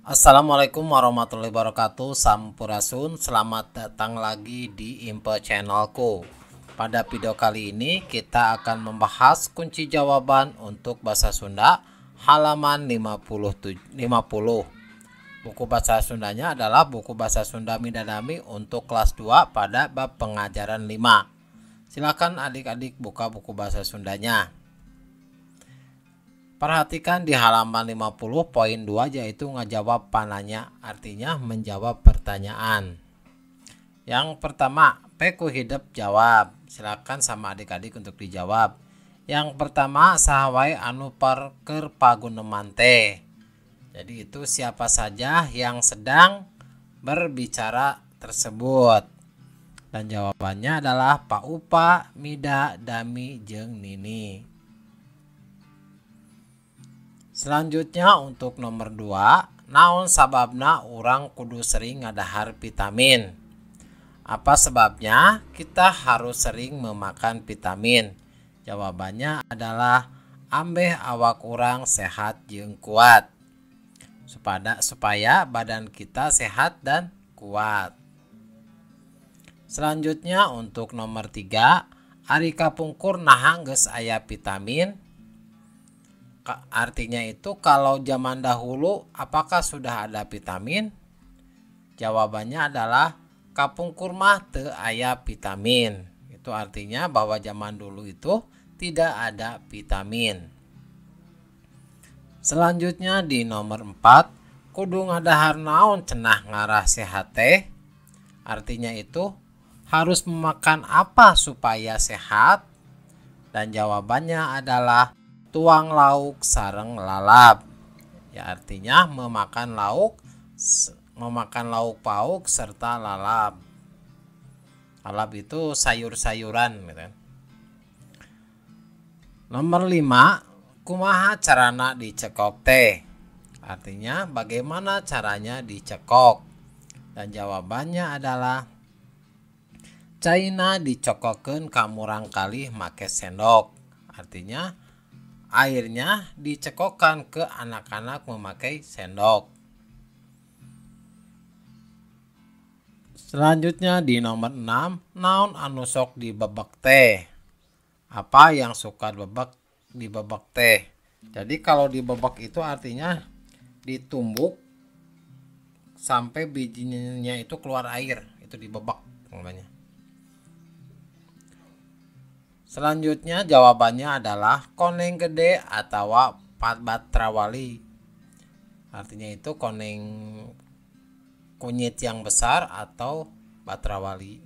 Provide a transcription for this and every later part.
Assalamualaikum warahmatullahi wabarakatuh. Sampurasun, selamat datang lagi di Impe channelku. Pada video kali ini kita akan membahas kunci jawaban untuk bahasa Sunda halaman 50. Buku bahasa Sundanya adalah buku bahasa Sunda Midadami untuk kelas 2 pada bab pengajaran 5. Silakan adik-adik buka buku bahasa Sundanya. Perhatikan di halaman 50 poin 2 yaitu ngejawab pananya, artinya menjawab pertanyaan. Yang pertama, peku hidup jawab. Silakan sama adik-adik untuk dijawab. Yang pertama, sahawai anu parker paguneman teh. Jadi itu siapa saja yang sedang berbicara tersebut. Dan jawabannya adalah Pak Upa, Mida, Dami, jeung Nini. Selanjutnya untuk nomor 2, naon sababna urang kudu sering ngadahar vitamin. Apa sebabnya kita harus sering memakan vitamin? Jawabannya adalah ambeh awak urang sehat jeung kuat. Supaya badan kita sehat dan kuat. Selanjutnya untuk nomor 3, ari kapungkur naha geus aya vitamin. Artinya itu kalau zaman dahulu apakah sudah ada vitamin? Jawabannya adalah kapungkur mah teu aya vitamin. Itu artinya bahwa zaman dulu itu tidak ada vitamin. Selanjutnya di nomor 4, kudu ngadahar naon cenah ngarah sehat teh. Artinya itu harus memakan apa supaya sehat? Dan jawabannya adalah tuang lauk sareng lalap. Ya artinya memakan lauk pauk serta lalap. Lalap itu sayur-sayuran gitu. Nomor 5, kumaha carana dicekok teh. Artinya bagaimana caranya dicekok. Dan jawabannya adalah caina dicokokeun ka murang kalih make sendok. Artinya airnya dicekokkan ke anak-anak memakai sendok. Selanjutnya di nomor 6, naon anu sok dibebek teh. Apa yang suka dibebek teh. Jadi kalau dibebek itu artinya ditumbuk sampai bijinya itu keluar air, itu dibebek namanya. Selanjutnya jawabannya adalah koneng gede atau batrawali. Artinya itu koneng kunyit yang besar atau batrawali.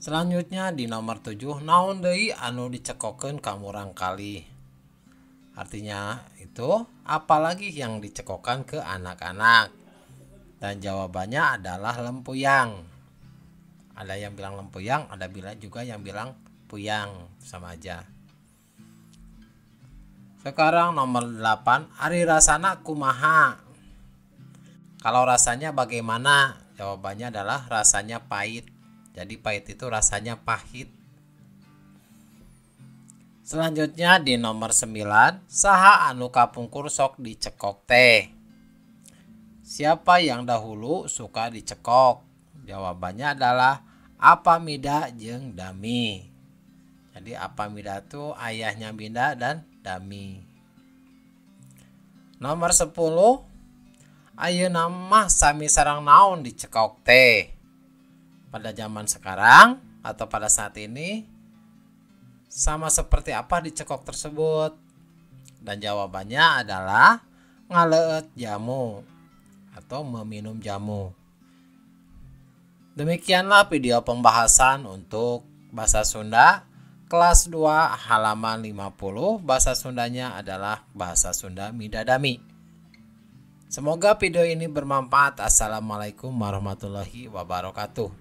Selanjutnya di nomor 7, naon deui anu dicekokeun ka murang kali. Artinya itu apalagi yang dicekokkan ke anak-anak. Dan jawabannya adalah lempuyang. Ada yang bilang lempuyang, ada juga yang bilang puyang, sama aja. Sekarang nomor 8, ari rasana kumaha. Kalau rasanya bagaimana? Jawabannya adalah rasanya pahit. Jadi pahit itu rasanya pahit. Selanjutnya di nomor 9, saha anu kapungkur sok dicekok teh. Siapa yang dahulu suka dicekok? Jawabannya adalah Apa Mida jeung Dami. Jadi Apa Mida itu ayahnya Mida dan Dami. Nomor 10, ayeuna mah sami sareng naon dicekok teh. Pada zaman sekarang atau pada saat ini sama seperti apa dicekok tersebut? Dan jawabannya adalah ngaleueut jamu atau meminum jamu. Demikianlah video pembahasan untuk bahasa Sunda kelas 2 halaman 50. Bahasa Sundanya adalah bahasa Sunda Midadami. Semoga video ini bermanfaat. Assalamualaikum warahmatullahi wabarakatuh.